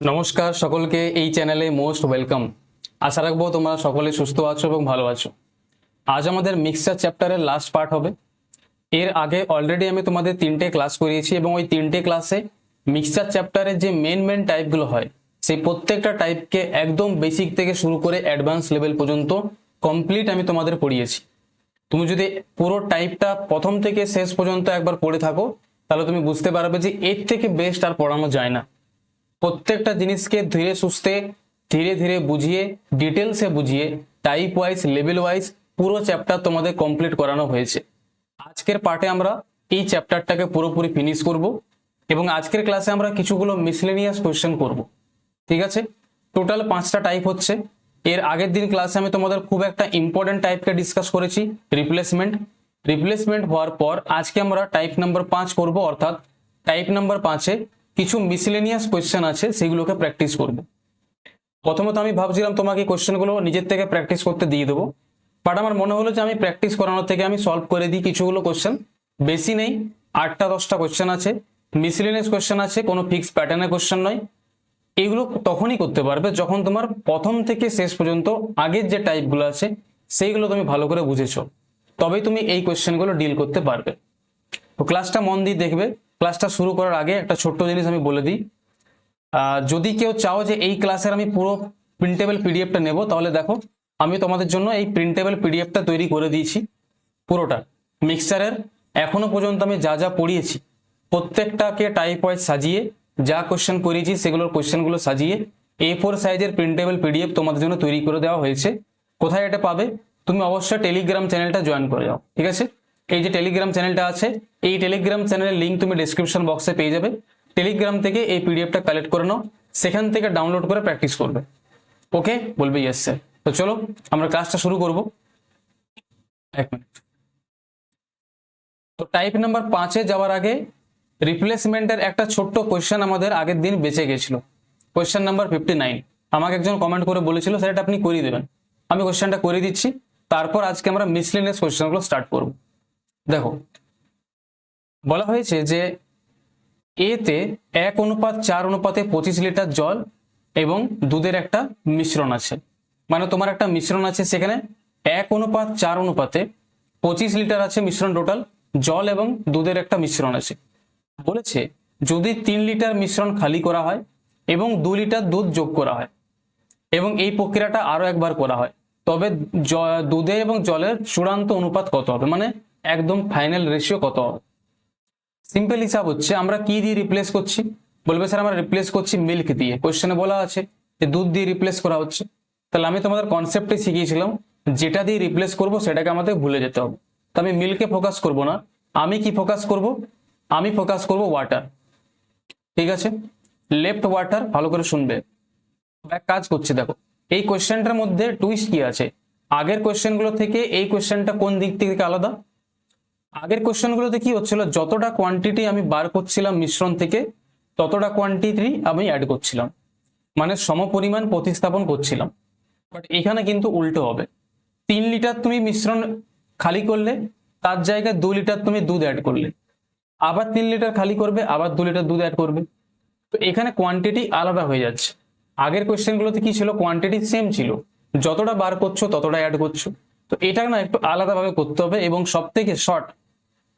নমস্কার সকলকে এই চ্যানেলে মোস্ট ওয়েলকাম। আশা রাখবো তোমরা সকলে সুস্থ আছো এবং ভালো আছো। আজ আমাদের মিক্সচার চ্যাপ্টারের লাস্ট পার্ট হবে। এর আগে অলরেডি আমি তোমাদের 3টে ক্লাস করিয়েছি এবং ওই 3টে ক্লাসে মিক্সচার চ্যাপ্টারের যে মেন টাইপগুলো হয় সেই প্রত্যেকটা টাইপকে একদম বেসিক থেকে শুরু করে অ্যাডভান্স লেভেল পর্যন্ত কমপ্লিট আমি তোমাদের পড়িয়েছি। তুমি যদি পুরো টাইপটা প্রথম থেকে শেষ পর্যন্ত একবার পড়ে থাকো তাহলে তুমি বুঝতে পারবে যে এর থেকে বেস্ট আর পড়ানো যায় না। প্রত্যেকটা জিনিসকে ধীরে সুস্থে ধীরে ধীরে বুঝিয়ে ডিটেলসে বুঝিয়ে টাইপ ওয়াইজ লেভেল ওয়াইজ পুরো চ্যাপ্টার তোমাদের কমপ্লিট করানো হয়েছে। আজকের পার্টে আমরা এই চ্যাপ্টারটাকে পুরোপুরি ফিনিশ করব এবং আজকের ক্লাসে আমরা কিছুগুলো মিসলেনিয়াস কোয়েশ্চেন করব। ঠিক আছে, টোটাল 5টা টাইপ হচ্ছে। এর আগের দিন ক্লাসে আমি তোমাদের খুব একটা ইম্পর্টেন্ট টাইপকে ডিসকাস করেছি, রিপ্লেসমেন্ট হওয়ার পর আজকে আমরা টাইপ নাম্বার 5 করব, অর্থাৎ টাইপ নাম্বার 5-এ কিছু মিসলেনিয়াস কোয়েশ্চেন আছে সেগুলোকে প্র্যাকটিস করব। প্রথমত আমি ভাবছিলাম তোমাকে কোয়েশ্চেনগুলো নিজের থেকে প্র্যাকটিস করতে দিয়ে দেবো, বাট আমার মনে হলো যে আমি প্র্যাকটিস করানোর থেকে আমি সলভ করে দিই কিছুগুলো কোয়েশ্চেন। বেশি নেই, 8টা 10টা কোয়েশ্চেন আছে, মিসলেনিয়াস কোয়েশ্চেন আছে, কোনো ফিক্স প্যাটার্নের কোয়েশ্চেন নয়। এইগুলো তখনই করতে পারবে যখন তোমার প্রথম থেকে শেষ পর্যন্ত আগের যে টাইপগুলো আছে সেইগুলো তুমি ভালো করে বুঝেছো, তবেই তুমি এই কোয়েশ্চেনগুলো ডিল করতে পারবে। তো ক্লাসটা মন দিয়ে দেখবে। ক্লাসটা শুরু করার আগে একটা ছোট্ট জিনিস আমি বলে দিই, যদি কেউ চাও যে এই ক্লাসের আমি পুরো প্রিন্টেবল পিডিএফটা নেব, তাহলে দেখো আমি তোমাদের জন্য এই প্রিন্টেবল পিডিএফটা তৈরি করে দিয়েছি পুরোটা মিক্সচারের। এখনো পর্যন্ত আমি যা যা পড়িয়েছি প্রত্যেকটাকে টাইপ ওয়াইজ সাজিয়ে যা কোশ্চেন করিয়েছি সেগুলোর কোশ্চেনগুলো সাজিয়ে A4 সাইজের প্রিন্টেবল পিডিএফ তোমাদের জন্য তৈরি করে দেওয়া হয়েছে। কোথায় এটা পাবে? তুমি অবশ্যই টেলিগ্রাম চ্যানেলটা জয়েন করে যাও। ঠিক আছে, এই যে টেলিগ্রাম চ্যানেলটা আছে, এই টেলিগ্রাম চ্যানেলের লিঙ্ক তুমি ডেসক্রিপশন বক্সে পেয়ে যাবে। টেলিগ্রাম থেকে এই পিডিএফটা কালেক্ট করে নাও, সেখান থেকে ডাউনলোড করে প্র্যাকটিস করবে। ওকে, বলবে ইয়েস স্যার। তো চলো আমরা ক্লাসটা শুরু করব। এক মিনিট। তো টাইপ নাম্বার 5-এ যাওয়ার আগে রিপ্লেসমেন্টের একটা ছোট্ট কোয়েশ্চেন আমাদের আগের দিন বেঁচে গেছিল, কোয়েশ্চেন নাম্বার 59। আমাকে একজন কমেন্ট করে বলেছিল স্যার আপনি করিয়ে দেবেন, আমি কোয়েশ্চেনটা করে দিচ্ছি। তারপর আজকে আমরা মিসলেনিয়াস কোয়েশ্চেনগুলো স্টার্ট করব। দেখো, বলা হয়েছে যে এতে 1:4:25 লিটার জল এবং দুধের একটা মিশ্রণ আছে। মানে তোমার একটা মিশ্রণ আছে, সেখানে 1:4:25 লিটার আছে মিশ্রণ, টোটাল জল এবং দুধের একটা মিশ্রণ আছে। বলেছে যদি 3 লিটার মিশ্রণ খালি করা হয় এবং 2 লিটার দুধ যোগ করা হয় এবং এই প্রক্রিয়াটা আরো একবার করা হয়, তবে দুধে এবং জলের চূড়ান্ত অনুপাত কত হবে, মানে একদম ফাইনাল রেশিও কত হবে। সিম্পল হিসাব হচ্ছে আমরা কি দিয়ে রিপ্লেস করছি, বলবে স্যার আমরা রিপ্লেস করছি মিল্ক দিয়ে। কোশ্চেনে বলা আছে যে দুধ দিয়ে রিপ্লেস করা হচ্ছে, তাহলে আমি তোমাদের কনসেপ্টে শিখিয়েছিলাম যেটা দিয়ে রিপ্লেস করব সেটাকে আমাদের ভুলে যেতে হবে। তো আমি মিল্কে ফোকাস করব না, আমি কি ফোকাস করব? আমি ফোকাস করব ওয়াটার। ঠিক আছে, লেফট ওয়াটার। ভালো করে শুনবে, এক কাজ করছি দেখো এই কোশ্চেনটার মধ্যে টুইস্ট কি আছে। আগের কোশ্চেনগুলো থেকে এই কোশ্চেনটা কোন দিক থেকে আলাদা? আগের কোশ্চেনগুলোতে কি হচ্ছিল, যতটা কোয়ান্টিটি আমি বার করছিলাম মিশ্রণ থেকে ততটা কোয়ান্টিটি আমি অ্যাড করছিলাম, মানে সমপরিমাণ প্রতিস্থাপন করছিলাম। বাট এখানে কিন্তু উল্টো হবে। 3 লিটার তুমি মিশ্রণ খালি করলে তার জায়গায় 2 লিটার তুমি দুধ অ্যাড করলে, আবার 3 লিটার খালি করবে, আবার 2 লিটার দুধ অ্যাড করবে। তো এখানে কোয়ান্টিটি আলাদা হয়ে যাচ্ছে। আগের কোয়েশ্চেনগুলোতে কি ছিল, কোয়ান্টিটি সেম ছিল, যতটা বার করছো ততটা অ্যাড করছো। তো এটা না একটু আলাদাভাবে করতে হবে এবং সব থেকে শর্ট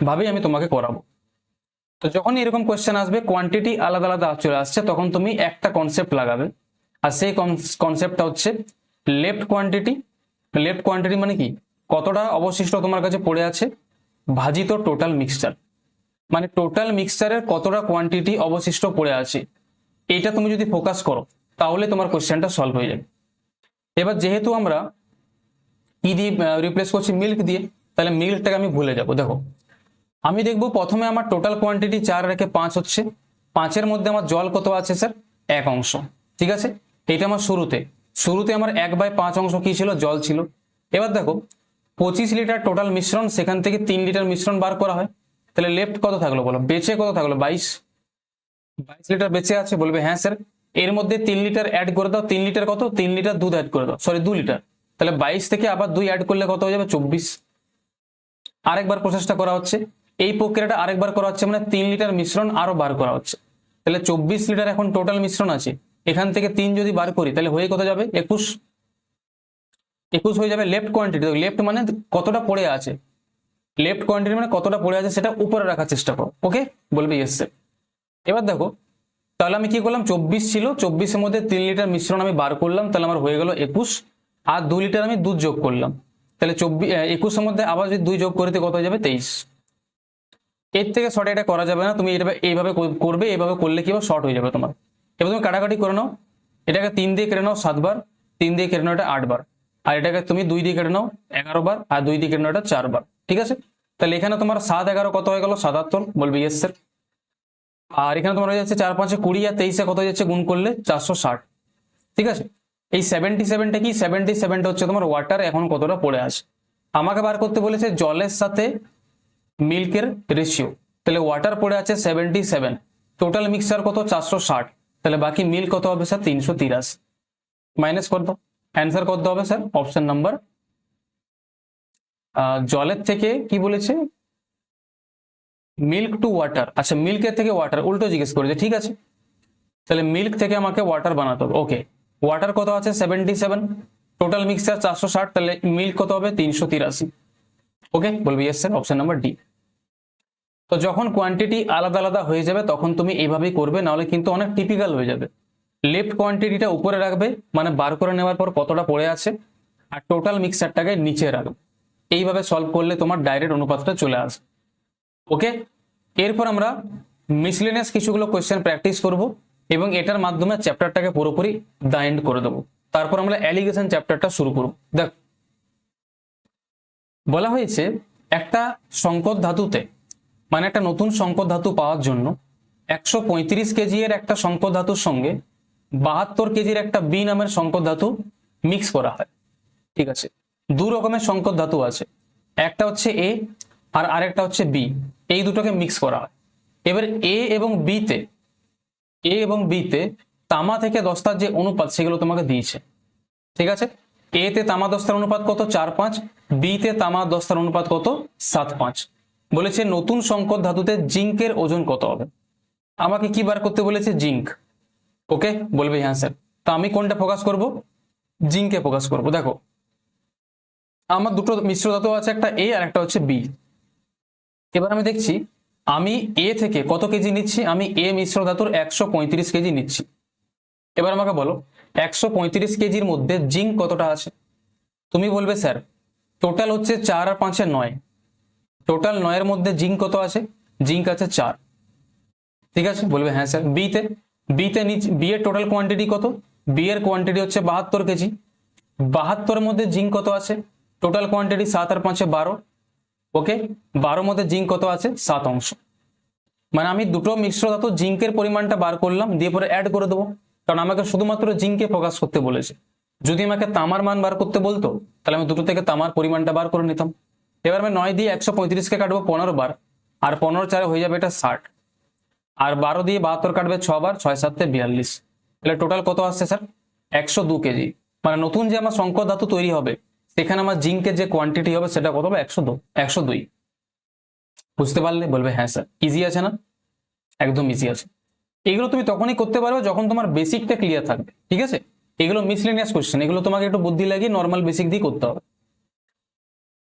ভাবেই আমি তোমাকে করাবো। তো যখন এরকম কোয়েশ্চেন আসবে কোয়ান্টিটি আলাদা আলাদা চলে আসছে, তখন তুমি একটা কনসেপ্ট লাগাবে, আর সেই কনসেপ্টটা হচ্ছে লেফট কোয়ান্টিটি। লেফট কোয়ান্টিটি মানে কি, কতটা অবশিষ্ট তোমার কাছে পড়ে আছে ভাজিত টোটাল মিক্সচার, মানে টোটাল মিক্সচারের কতটা কোয়ান্টিটি অবশিষ্ট পড়ে আছে, এটা তুমি যদি ফোকাস করো তাহলে তোমার কোশ্চেনটা সলভ হয়ে যাবে। এবার যেহেতু আমরা কি দিয়ে রিপ্লেস করছি, মিল্ক দিয়ে, তাহলে মিল্কটাকে আমি ভুলে যাব। দেখো আমি দেখবো প্রথমে আমার টোটাল কোয়ান্টিটি 4 রেখে 5 হচ্ছে, 5-এর মধ্যে আমার জল কত আছে স্যার, 1 অংশ। ঠিক আছে, এটা আমার শুরুতে আমার 1/5 অংশ কি ছিল, জল ছিল। এবার দেখো 25 লিটার টোটাল মিশ্রণ, সেখান থেকে 3 লিটার মিশ্রণ বার করা হয়, তাহলে লেফট কত থাকলো বলো, বেঁচে কত থাকলো, 22 লিটার বেঁচে আছে। বলবে হ্যাঁ স্যার, এর মধ্যে 3 লিটার অ্যাড করে দাও। 3 লিটার কত, 3 লিটার দুধ অ্যাড করে দাও, সরি 2 লিটার। তাহলে 22 থেকে আবার 2 অ্যাড করলে কত হয়ে যাবে, 24। আরেকবার প্রসেসটা করা হচ্ছে, এই প্রক্রিয়াটা আরেকবার করা হচ্ছে, মানে 3 লিটার মিশ্রণ আরো বার করা হচ্ছে। তাহলে 24 লিটার এখন টোটাল মিশ্রণ আছে, এখান থেকে 3 যদি বার করি তাহলে হয়ে কত যাবে 21। 21 হয়ে যাবে লেফট কোয়ান্টিটি। লেফট মানে কতটা পড়ে আছে, লেফট কোয়ান্টিটি মানে কতটা পড়ে আছে সেটা উপরে রাখার চেষ্টা করো। ওকে, বলবে ইয়েস স্যার। এবার দেখো, তাহলে আমি কি করলাম, 24 ছিল, 24-এর মধ্যে 3 লিটার মিশ্রণ আমি বার করলাম, তাহলে আমার হয়ে গেল 21, আর 2 লিটার আমি দুধ যোগ করলাম, তাহলে 21-এর মধ্যে আবার যদি 2 যোগ করতে কত হয়ে যাবে 23। এর থেকে শর্ট এটা করা যাবে না, তুমি এটা এইভাবে করবে, এইভাবে করলে কি হবে শর্ট হয়ে যাবে তোমার। এবার তুমি কাটাকাটি করে নাও, এটাকে 3 দিয়ে কেটে নাও 7 বার, 3 দিয়ে কেটে নাও এটা 8 বার, আর এটাকে তুমি 2 দিয়ে কেটে নাও 11 বার, আর 2 দিয়ে কেটে নাও এটা 4 বার। ঠিক আছে, তাহলে এখানে তোমার 7 11 কত হয়ে গেল 77, বলবে ইয়েস স্যার। আর এখানে তোমার হয়ে যাচ্ছে 4 5 20, আর 23-এ কত হয়ে যাচ্ছে গুণ করলে 460। ঠিক আছে, এই 77টা কি, 77টা হচ্ছে তোমার ওয়াটার এখন কতটা পড়ে আছে। আমাকে বার করতে বলেছে জলের সাথে মিল্কের রেশিও, তাহলে ওয়াটার পড়ে আছে 77, টোটাল মিক্সচার কত 460, তাহলে বাকি মিল্ক কত হবে স্যার 383। মাইনাস কত, অ্যান্সার কত হবে স্যার অপশন নাম্বার, জলের থেকে কি বলেছে মিল্ক টু ওয়াটার, আচ্ছা মিল্কের থেকে ওয়াটার উল্টো জিজ্ঞেস করেছে। ঠিক আছে, তাহলে মিল্ক থেকে আমাকে ওয়াটার বানাতে হবে। ওকে, ওয়াটার কত আছে 77, টোটাল মিক্সচার 460, তাহলে মিল্ক কত হবে 383। ওকে, বলবি yes sir option number D. তো যখন কোয়ান্টিটি আলাদা আলাদা হয়ে যাবে তখন তুমি এইভাবেই করবে, নাহলে কিন্তু অনেক টিপিক্যাল হয়ে যাবে। লেফট কোয়ান্টিটিটা উপরে রাখবে, মানে বার করে নেওয়ার পর কতটা পড়ে আছে, আর টোটাল মিক্সচারটাকে নিচে রাখবে। এইভাবে সলভ করলে তোমার ডাইরেক্ট অনুপাতটা চলে আসবে। ওকে, এরপর আমরা মিসলেনিয়াস কিছুগুলো কোয়েশ্চেন প্র্যাকটিস করব, এবং এটার মাধ্যমে চ্যাপ্টারটাকে পুরোপুরি দা এন্ড করে দেবো। তারপর আমরা অ্যালিগেশন চ্যাপ্টারটা শুরু করব। দেখ, বলা হয়েছে একটা সংকর ধাতুতে, মানে একটা নতুন সংকর ধাতু পাওয়ার জন্য 135 কেজি এর একটা সংকর ধাতুর সঙ্গে 72 কেজির একটা বি নামের সংকর ধাতু মিক্স করা হয়। ঠিক আছে, দু রকমের সংকর ধাতু আছে, একটা হচ্ছে এ আর আরেকটা হচ্ছে বি, এই দুটোকে মিক্স করা হয়। এবার এ এবং বিতে তামা থেকে দস্তার যে অনুপাত সেগুলো তোমাকে দিয়েছে। ঠিক আছে, এ তে তামা দস্তার অনুপাত কত 4:5, বি তে তামা দস্তার অনুপাত কত 7:5। বলেছে নতুন সংকর ধাতুতে জিঙ্কের ওজন কত হবে। আমাকে কি বার করতে বলেছে, জিঙ্ক। ওকে, বলবে হ্যাঁ স্যার। তো আমি কোনটা ফোকাস করব, জিঙ্কে ফোকাস করব। দেখো, আমার দুটো মিশ্র ধাতু আছে, একটা এ আর একটা হচ্ছে বি। এবার আমি দেখছি আমি এ থেকে কত কেজি নিচ্ছি, আমি এ মিশ্র ধাতুর 135 কেজি নিচ্ছি। এবার আমাকে বলো 135 কেজির মধ্যে জিঙ্ক কতটা আছে। তুমি বলবে স্যার টোটাল হচ্ছে 4 আর 5 9, টোটাল 9-এর মধ্যে জিঙ্ক কত আছে, জিঙ্ক আছে 4। ঠিক আছে, বলবে হ্যাঁ স্যার। বি এর টোটাল কোয়ান্টিটি কত, বি এর কোয়ান্টিটি হচ্ছে 72 কেজি। 72-এর মধ্যে জিঙ্ক কত আছে, টোটাল কোয়ান্টিটি 7 আর 5 12। ওকে, 12 মধ্যে জিঙ্ক কত আছে 7 অংশ। মানে আমি দুটো মিশ্র ধাতু জিঙ্কের পরিমাণটা বার করলাম, দিয়ে পরে অ্যাড করে দেবো, কারণ আমাকে শুধুমাত্র জিঙ্কে ফোকাস করতে বলেছে। যদি আমাকে তামার মান বার করতে বলতো তাহলে আমি দুটো থেকে তামার পরিমাণটা বার করে নিতাম। এবার আমি 9 দিয়ে 135-কে কাটবো 15 বার, আর 15 4 হয়ে যাবে এটা 60, আর 12 দিয়ে 72 কাটবে 6 বার, 6 7 42, তাহলে টোটাল কত আসছে স্যার 102 কেজি। মানে নতুন যে আমার সংকর ধাতু তৈরি হবে সেখানে আমার জিঙ্কের যে কোয়ান্টিটি হবে সেটা কত হবে 102। বুঝতে পারলে, বলবে হ্যাঁ স্যার। ইজি আছে না, একদম ইজি আছে। এগুলো তুমি তখনই করতে পারবে যখন তোমার বেসিকটা ক্লিয়ার থাকবে। ঠিক আছে, এগুলো মিসলেনিয়াস কোশ্চেন, এগুলো তোমাকে একটু বুদ্ধি লাগিয়ে নর্মাল বেসিক দিয়ে করতে হবে।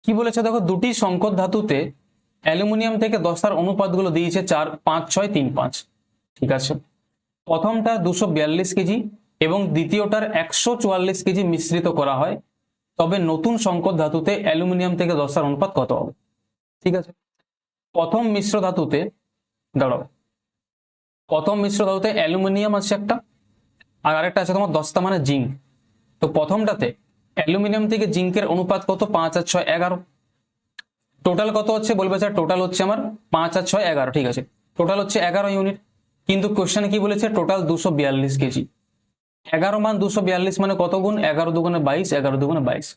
কি বলেছে দেখো, দুটি সংকর ধাতুতে অ্যালুমিনিয়াম থেকে দস্তার অনুপাতগুলো দিয়েছে 4 5 6 3 5। ঠিক আছে, প্রথমটা 242 কেজি এবং দ্বিতীয়টার 144 কেজি মিশ্রিত করা হয়, তবে নতুন সংকর ধাতুতে অ্যালুমিনিয়াম থেকে দস্তার অনুপাত কত হবে। ঠিক আছে, প্রথম মিশ্র ধাতুতে অ্যালুমিনিয়াম আছে একটা, আর আরেকটা আছে তোমার দস্তা মানে জিঙ্ক। তো প্রথমটাতে অ্যালুমিনিয়াম থেকে জিঙ্কের অনুপাত কত 5 আর 6 11। টোটাল কত হচ্ছে, বলবে স্যার টোটাল হচ্ছে আমার 5 আর 6 11। ঠিক আছে, টোটাল হচ্ছে 11 ইউনিট, কিন্তু কোশ্চেনে কি বলেছে টোটাল 242 কেজি। 11 মান 242 মানে কত গুণ, 11 দুগুণে 22, 11 দুগুণে 22।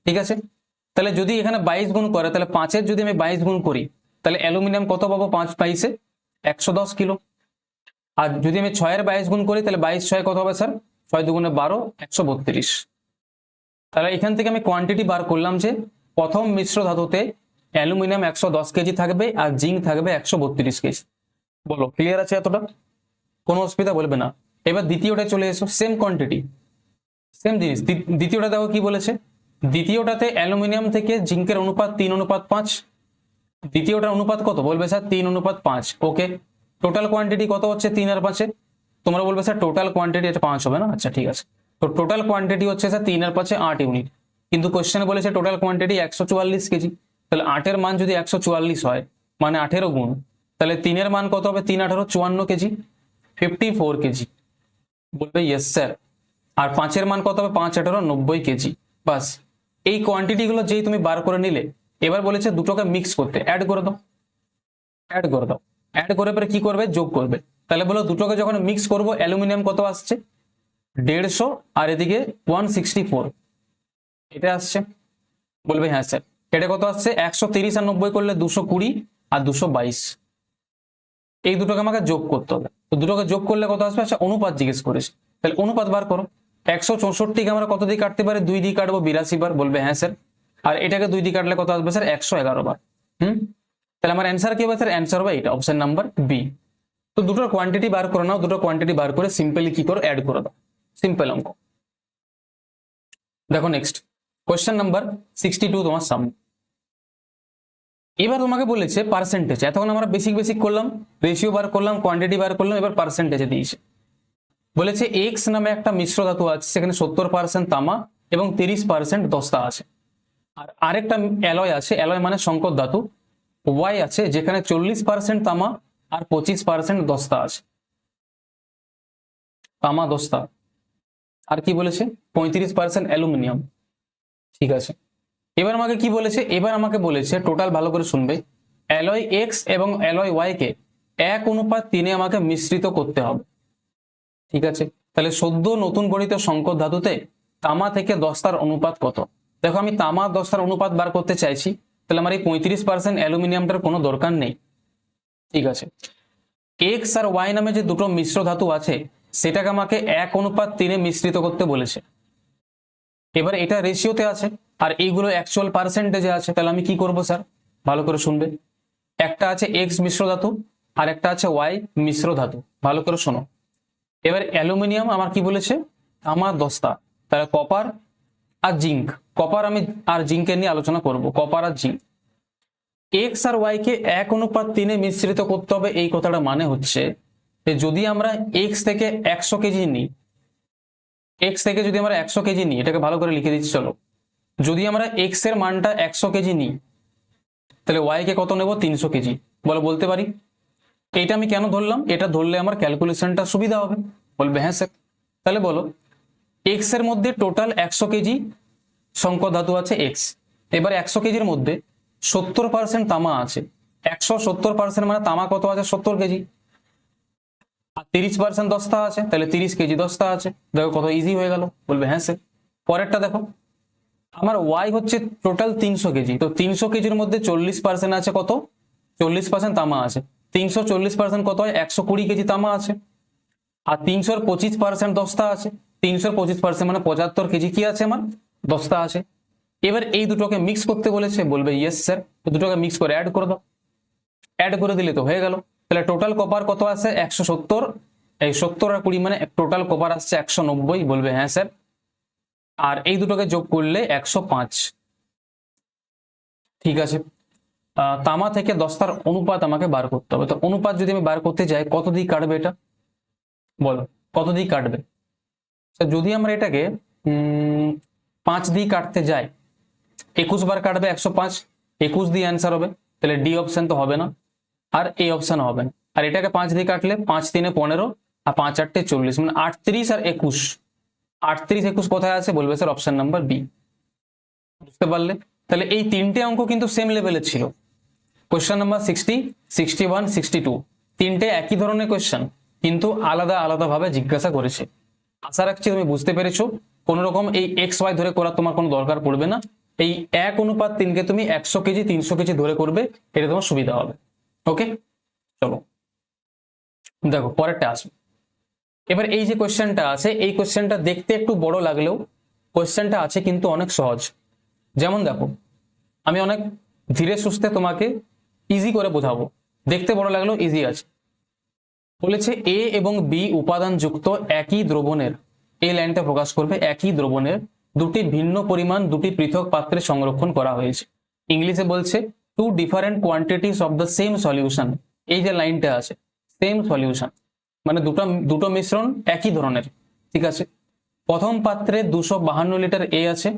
ঠিক আছে, তাহলে যদি এখানে 22 গুণ করে তাহলে 5-এর যদি আমি 22 গুণ করি তাহলে অ্যালুমিনিয়াম কত পাবো, 5 22-এ 110 কিলো। আর যদি আমি 6-এর 22 গুণ করি তাহলে 22 6 কত হবে স্যার, 6 দুগুণে 12, 132। তাহলে এখান থেকে আমি কোয়ান্টিটি বার করলাম যে প্রথম মিশ্র ধাতুতে অ্যালুমিনিয়াম 110 কেজি থাকবে আর জিঙ্ক থাকবে 132 কেজি। বলো ক্লিয়ার আছে এতটা, কোনো অসুবিধা বলবে না। এবার দ্বিতীয়টা চলে এসো, সেম কোয়ান্টিটি, সেম জিনিস। দ্বিতীয়টা দেখো কি বলেছে, দ্বিতীয়টাতে অ্যালুমিনিয়াম থেকে জিঙ্কের অনুপাত 3:5। দ্বিতীয়টার অনুপাত কত? বলবে স্যার 3:5। ওকে, টোটাল কোয়ান্টিটি কত হচ্ছে 3 আর 5-এ? তোমরা বলবে স্যার টোটাল কোয়ান্টিটি এটা 5 হবে না? আচ্ছা ঠিক আছে, তো টোটাল কোয়ান্টিটি হচ্ছে স্যার 3 আর 5-এ 8 ইউনিট, কিন্তু কোশ্চেনে বলেছে টোটাল কোয়ান্টিটি 144 কেজি। তাহলে 8-এর মান যদি 144 হয়, মানে 8-এরও গুণ, তাহলে 3-এর মান কত হবে? 3 × 8 = 54 কেজি, 54 কেজি। বলবে ইয়েস স্যার। আর 5-এর মান কত হবে? 5 × 18 = 90 কেজি। বাস, এই কোয়ান্টিটি গুলো যেই তুমি বার করে নিলে, এবার বলেছে দুটোকে মিক্স করতে, অ্যাড করে দাও, অ্যাড করে দাও। অ্যাড করে পরে কি করবে? যোগ করবে। তাহলে বলো দুটোকে যখন মিক্স করব, অ্যালুমিনিয়াম কত আসছে? 150, আর এদিকে 164, এটা আসছে। বলবে হ্যাঁ স্যার। এটা কত আসছে? 130 আর 90 করলে 220 আর 222, এই দুটোকে আমাকে যোগ করতে হবে। তো দুটোকে যোগ করলে কত আসবে? আচ্ছা, অনুপাত জিজ্ঞেস করেছে, তাহলে অনুপাত বার করো। 164কে আমরা কত দিয়ে কাটতে পারি? 2 দিয়ে কাটবো, 82 বার। বলবে হ্যাঁ স্যার। আর এটাকে 2 দিয়ে কাটলে কত আসবে স্যার? 111 বার। তাহলে আমার অ্যান্সার কি হবে স্যার? অ্যান্সার হবে এটা, অপশন নাম্বার বি। তো দুটোর কোয়ান্টিটি বার করে নাও, দুটো কোয়ান্টিটি বার করে সিম্পলি কি করো? অ্যাড করে দাও, সিম্পল অঙ্ক। দেখো নেক্সট কোয়েশ্চেন নাম্বার 62 তোমার সামনে। এবার তোমাকে বলেছে পার্সেন্টেজ। এতক্ষণ আমরা বেসিক বেসিক করলাম, রেশিও বার করলাম, কোয়ান্টিটি বার করলাম, এবার পার্সেন্টেজে দিয়েছে। বলেছে এক্স নামে একটা মিশ্র ধাতু আছে, সেখানে 70% তামা এবং 30% দস্তা আছে। আর আরেকটা অ্যালয় আছে, অ্যালয় মানে সংকর ধাতু, ওয়াই আছে, যেখানে 40% তামা আর 25% দস্তা আছে। তামা, দস্তা, আর কি বলেছে? 35% অ্যালুমিনিয়াম। ঠিক আছে, এবার আমাকে কি বলেছে? এবার আমাকে বলেছে টোটাল, ভালো করে শুনবে, অ্যালয় এক্স এবং অ্যালয় ওয়াই কে 1:3 আমাকে মিশ্রিত করতে হবে। ঠিক আছে, তাহলে সদ্য নতুন গঠিত সংকর ধাতুতে তামা থেকে দস্তার অনুপাত কত? দেখো আমি তামা দস্তার অনুপাত বার করতে চাইছি, তাহলে আমার এই 35% অ্যালুমিনিয়ামটার কোনো দরকার নেই। ঠিক আছে, এক্স আর ওয়াই নামে যে দুটো মিশ্র ধাতু আছে, সেটাকে আমাকে 1:3 মিশ্রিত করতে বলেছে। এবার এটা রেশিওতে আছে, আর এইগুলো অ্যাকচুয়াল পার্সেন্টেজে আছে। তাহলে আমি কি করব স্যার? ভালো করে শুনবে, একটা আছে এক্স মিশ্র ধাতু আর একটা আছে ওয়াই মিশ্র ধাতু, ভালো করে শোনো। এবার অ্যালুমিনিয়াম আমার কি বলেছে? তামা, দস্তা, তাহলে কপার আর জিঙ্ক। কপার আমি আর জিঙ্কের নিয়ে আলোচনা করব, কপার আর জিঙ্ক। এক্স আর ওয়াই কে 1:3 মিশ্রিত করতে হবে, এই কথাটা মানে হচ্ছে যে যদি আমরা এক্স থেকে 100 কেজি নিই, এক্স থেকে যদি আমরা 100 কেজি নিই, এটাকে ভালো করে লিখে দিচ্ছি চলো। যদি আমরা এক্স এর মানটা 100 কেজি নিই, তাহলে ওয়াই কে কত নেব? 300 কেজি। বলো, বলতে পারি। এটা আমি কেন ধরলাম? এটা ধরলে আমার ক্যালকুলেশনটা সুবিধা হবে। বলবে হ্যাঁ স্যার। তাহলে বলো, এক্স এর মধ্যে টোটাল 100 কেজি সংকর ধাতু আছে এক্স। এবার 100 কেজির মধ্যে 70% তামা আছে। 170% মানে তামা কত আছে? 70 কেজি। আর 30% দস্তা আছে, তাহলে 30 কেজি দস্তা আছে। দেখো কত ইজি হয়ে গেল। বলবে হ্যাঁ স্যার। পরেরটা দেখো, আমার ওয়াই হচ্ছে টোটাল 300 কেজি, তো 300 কেজির মধ্যে 40% আছে কত? 40% তামা আছে। 340% কত হয়? 120 কেজি তামা আছে। আর 325% দস্তা আছে। 325% মানে 75 কেজি কি আছে আমার? দস্তা আছে। এবার এই দুটোকে মিক্স করতে বলেছে। বলবে ইয়েস স্যার। তো দুটোকে মিক্স করে অ্যাড করে দাও, অ্যাড করে দিলে তো হয়ে গেল। তাহলে টোটাল কপার কত আছে? 170, এই 70 আর 20 মানে টোটাল কপার আসছে 190। বলবে হ্যাঁ স্যার। আর এই দুটোকে যোগ করলে 105। ঠিক আছে, তামা থেকে দস্তার অনুপাত আমাকে বার করতে হবে। তো অনুপাত যদি আমি বার করতে যাই, কত দিয়ে কাটবে এটা? বলো, কত দিয়ে কাটবে? যদি আমরা এটাকে 5 দিয়ে কাটতে যাই, 21 বার কাটবে 105, 21 দিয়ে অ্যান্সার হবে। তাহলে ডি অপশন তো হবে না, আর এই অপশন হবে না। আর এটাকে 5 দিয়ে কাটলে 5 3 15 আর 5 8 40, মানে 38 আর 21। 38 21 কোথায় আছে? বলবে স্যার অপশন নাম্বার বি। বুঝতে পারলে? তাহলে এই তিনটে অঙ্ক কিন্তু সেম লেভেলের ছিল। কোয়েশ্চেন নাম্বার 60, 61, 62 তিনটে একই ধরনের কোয়েশ্চেন, কিন্তু আলাদা আলাদা ভাবে জিজ্ঞাসা করেছে। আশা রাখছি তুমি বুঝতে পেরেছো। কোন রকম এই এক্স ওয়াই ধরে করার তোমার কোনো দরকার পড়বে না। এই 1:3 কে তুমি 100 কেজি 300 কেজি ধরে করবে, এটা তোমার সুবিধা হবে। ওকে, চলো দেখো পরেরটা আসবে। এবার এই যে কোয়েশ্চেনটা আছে, এই কোয়েশ্চেনটা দেখতে একটু বড় লাগলেও কোয়েশ্চেনটা আছে কিন্তু অনেক সহজ। যেমন দেখো, আমি অনেক ধীরে সুস্থে তোমাকে ইজি করে বোঝাবো, দেখতে বড় লাগলেও ইজি আছে। বলেছে এ এবং বি উপাদান যুক্ত একই দ্রবণের, এই লাইনটা প্রকাশ করবে, একই দ্রবণের দুটি ভিন্ন পরিমাণ দুটি পৃথক পাত্রে সংরক্ষণ করা হয়েছে। ইংলিশে বলছে two different quantities of the same solution. এই যে লাইনটা আছে সেম সলিউশন মানে দুটো দুটো মিশ্রণ একই ধরনের, ঠিক আছে। প্রথম পাত্রে 252 লিটার এ আছে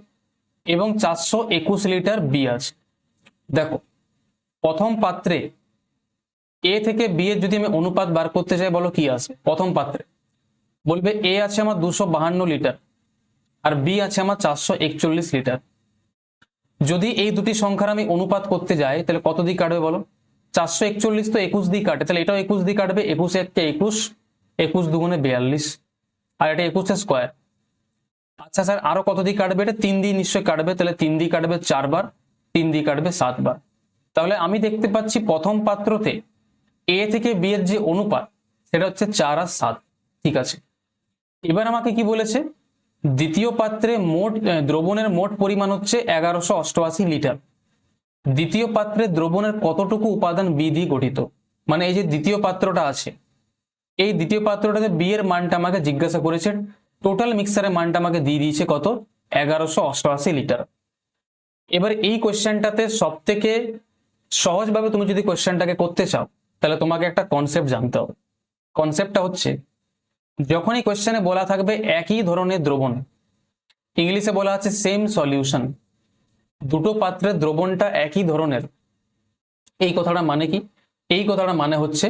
এবং 421 লিটার বি আছে। দেখো প্রথম পাত্রে এ থেকে বি এর যদি আমি অনুপাত বার করতে চাই, বলো কি আসবে? প্রথম পাত্রে বলবে এ আছে আমার 252 লিটার আর বি আছে আমার 441 লিটার। যদি এই দুটি সংখ্যার আমি অনুপাত করতে যাই তাহলে কত দিক কাটবে বলো? 441 তো 21 দিক কাটে, তাহলে এটাও 21 দিক কাটবে। 21 একে 21, 21 দুগুণে 42, আর এটা 21 স্কোয়ার। আচ্ছা স্যার আরো কত দিক কাটবে? এটা 3 দিয়ে নিশ্চয়ই কাটবে, তাহলে 3 দিয়ে কাটবে 4 বার, 3 দিয়ে কাটবে 7 বার। তাহলে আমি দেখতে পাচ্ছি প্রথম পাত্রতে এ থেকে বি এর যে অনুপাত সেটা হচ্ছে 4 আর 7, ঠিক আছে। এবার আমাকে কি বলেছে? দ্বিতীয় পাত্রে মোট দ্রবণের মোট পরিমাণ হচ্ছে 1188 লিটার। দ্বিতীয় পাত্রে দ্রবণের কতটুকু উপাদান বি দিয়ে গঠিত? মানে এই যে দ্বিতীয় পাত্রটা আছে, এই দ্বিতীয় পাত্রটাতে বি এর মানটা আমাকে জিজ্ঞাসা করেছে, টোটাল মিক্সারের মানটা আমাকে দিয়ে দিয়েছে কত? 1188 লিটার। এবার এই কোশ্চেনটাতে সব থেকে সহজভাবে তুমি যদি কোশ্চেনটাকে করতে চাও তাহলে তোমাকে একটা কনসেপ্ট জানতে হবে। কনসেপ্টটা হচ্ছে যখনই কোশ্চেনে বলা থাকবে একই ধরনের দ্রবণ, ইংলিশে বলা আছে সেম সলিউশন, দুটো পাত্রের দ্রবণটা একই ধরনের, এই কথাটা মানে কি? এই কথাটা মানে হচ্ছে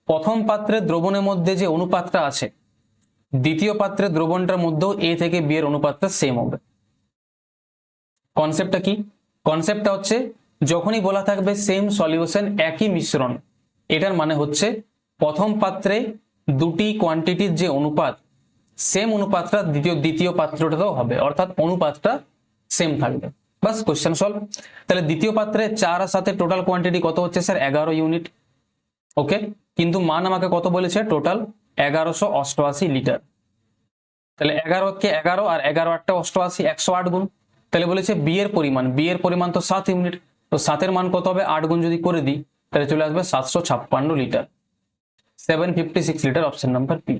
প্রথম পাত্রের দ্রবণের মধ্যে যে অনুপাতটা আছে দ্বিতীয় পাত্রের দ্রবণটার মধ্যেও এ থেকে বি এর অনুপাতটা সেম হবে। কনসেপ্টটা কি? কনসেপ্টটা হচ্ছে যখনই বলা থাকবে সেম সলিউশন একই মিশ্রণ, এটার মানে হচ্ছে প্রথম পাত্রে দুটি কোয়ান্টিটির যে অনুপাত সেম অনুপাতটা দ্বিতীয় পাত্রটাতেও হবে, অর্থাৎ অনুপাতটা সেম থাকবে। বাস কোশ্চেন সলভ। তাহলে দ্বিতীয় পাত্রে 4 আর 7 টোটাল কোয়ান্টিটি কত হচ্ছে স্যার? 11 ইউনিট। ওকে, কিন্তু মান আমাকে কত বলেছে? Total 1188 litre. তাহলে 11 কে 11 আর 11 8 88, 108 গুণ। তাহলে বলেছে বি এর পরিমাণ তো 7 ইউনিট, তো 7 এর মান কত হবে? 8 গুণ যদি করে দিই তাহলে চলে আসবে 756 litre, 756 litre, option number P.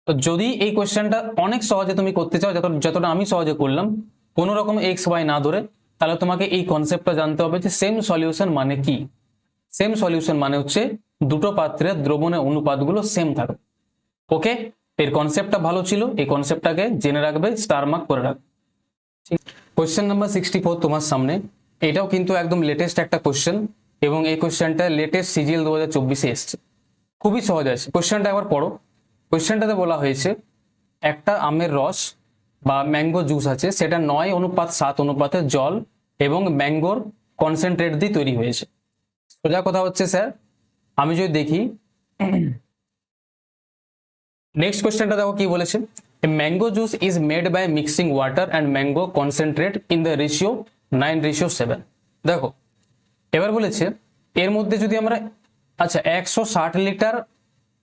তো যদি এই কোশ্চেনটা অনেক সহজে তুমি করতে চাও, যতটা আমি সহজে করলাম, কোনো রকম এক্স ওয়াই না ধরে, তাহলে তোমাকে এই কনসেপ্টটা জানতে হবে যে সেম সলিউশন মানে কি। সেম সলিউশন মানে হচ্ছে দুটো পাত্রের দ্রবণের অনুপাতগুলো সেম থাকবে। ওকে, এর কনসেপ্টটা ভালো ছিল, এই কনসেপ্টটাকে জেনে রাখবে, স্টার মার্ক করে রাখবে। কোশ্চেন নাম্বার 64 তোমার সামনে। এটাও কিন্তু একদম লেটেস্ট একটা কোশ্চেন এবং এই কোশ্চেনটা লেটেস্ট সিজিএল 2024-এ এসছে। খুবই সহজ আছে, কোশ্চেনটা একবার পড়ো। কোশ্চেনটাতে বলা হয়েছে একটা আমের রস বা ম্যাঙ্গো জুস আছে, সেটা 9:7 অনুপাতে জল এবং ম্যাঙ্গোর কনসেন্ট্রেট দিয়ে তৈরি হয়েছে। সোজা কথা হচ্ছে স্যার, আমি যদি দেখি নেক্সট কোশ্চেনটা দেখো কি বলেছে, mango juice is made by mixing water and mango concentrate in the ratio 9:7। দেখো এবার বলেছে এর মধ্যে যদি আমরা, আচ্ছা 160 লিটার